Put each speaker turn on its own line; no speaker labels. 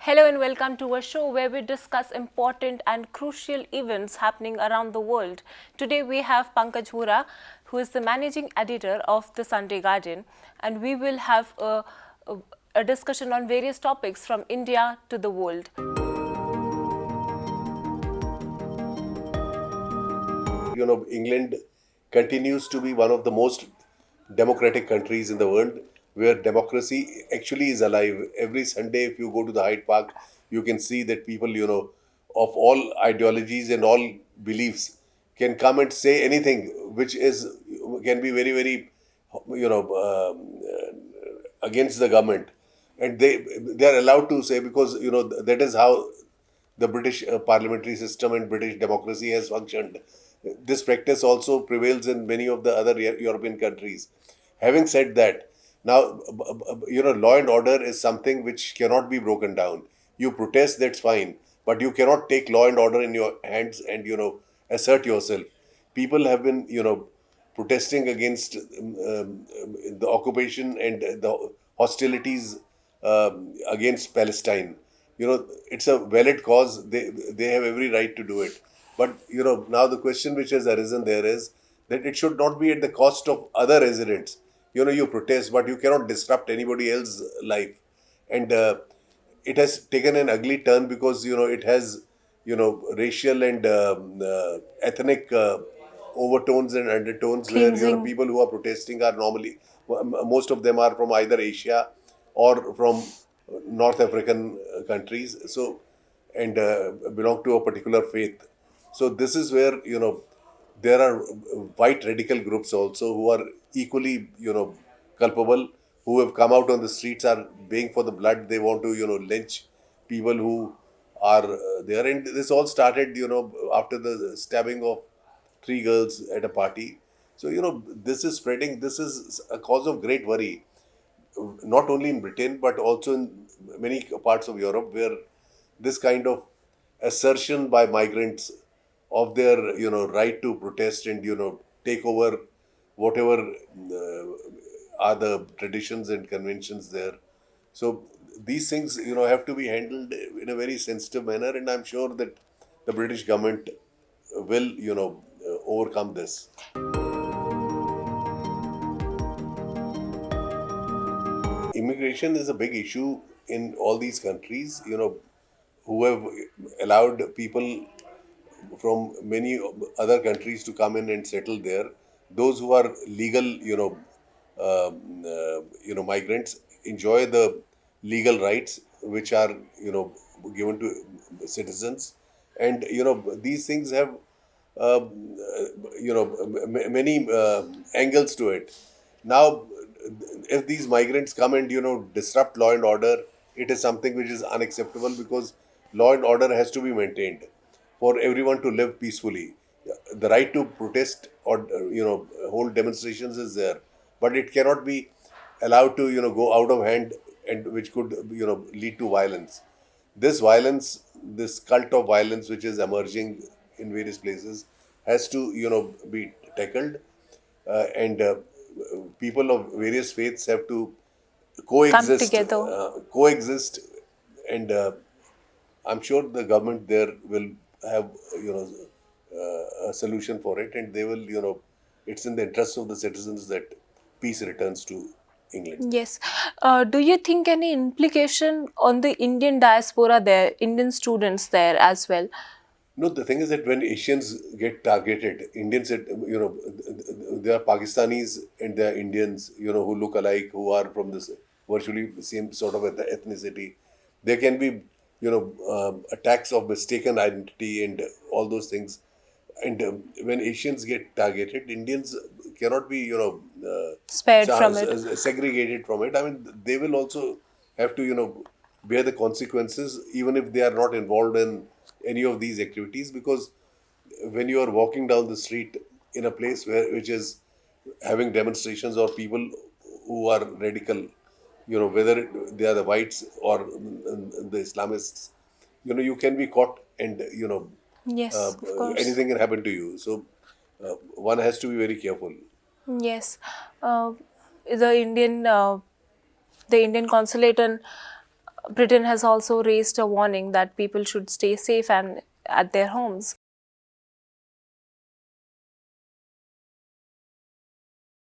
Hello and welcome to a show where we discuss important and crucial events happening around the world. Today we have Pankaj Vohra, who is the managing editor of the Sunday Guardian, and we will have a discussion on various topics from India to the world.
England continues to be one of the most democratic countries in the world where democracy actually is alive. Every Sunday, if you go to the Hyde Park, you can see that people, of all ideologies and all beliefs can come and say anything, which can be very, very, you know, against the government. And they are allowed to say, because, that is how the British parliamentary system and British democracy has functioned. This practice also prevails in many of the other European countries. Having said that, now, law and order is something which cannot be broken down. You protest, that's fine, but you cannot take law and order in your hands and, assert yourself. People have been, protesting against the occupation and the hostilities against Palestine. It's a valid cause. They have every right to do it. But now the question which has arisen there is that it should not be at the cost of other residents. You protest, but you cannot disrupt anybody else's life. And it has taken an ugly turn because it has racial and ethnic overtones and undertones, where
Cleansing.
people who are protesting are normally, most of them are from either Asia or from North African countries, so, and belong to a particular faith. So this is where there are white radical groups also who are equally culpable, who have come out on the streets, are baying for the blood. They want to lynch people who are there. And this all started after the stabbing of three girls at a party. So this is spreading. This is a cause of great worry, not only in Britain but also in many parts of Europe, where this kind of assertion by migrants of their right to protest and take over whatever are the traditions and conventions there. So these things have to be handled in a very sensitive manner, and I'm sure that the British government will overcome this. Immigration is a big issue in all these countries, who have allowed people from many other countries to come in and settle there. Those who are legal, migrants enjoy the legal rights which are, given to citizens, and these things have, many angles to it. Now, if these migrants come and disrupt law and order, it is something which is unacceptable, because law and order has to be maintained for everyone to live peacefully. The right to protest or hold demonstrations is there, but it cannot be allowed to go out of hand, and which could lead to violence. This violence, this cult of violence which is emerging in various places, has to be tackled, and people of various faiths have to
Come
coexist,
together.
and I'm sure the government there will have a solution for it, and they will it's in the interest of the citizens that peace returns to England.
Yes. Do you think any implication on the Indian diaspora there, Indian students there as well?
No, the thing is that when Asians get targeted, Indians, there are Pakistanis and there are Indians, who look alike, who are from this virtually same sort of ethnicity. There can be, attacks of mistaken identity and all those things. And when Asians get targeted, Indians cannot be,
Spared from it.
segregated from it. I mean, they will also have to, bear the consequences, even if they are not involved in any of these activities, because when you are walking down the street in a place which is having demonstrations or people who are radical, whether they are the whites or the Islamists, you can be caught, and uh,
Yes, of course.
anything can happen to you. So one has to be very careful.
Yes. Uh, the Indian uh, the Indian consulate in Britain has also raised a warning that people should stay safe and at their homes.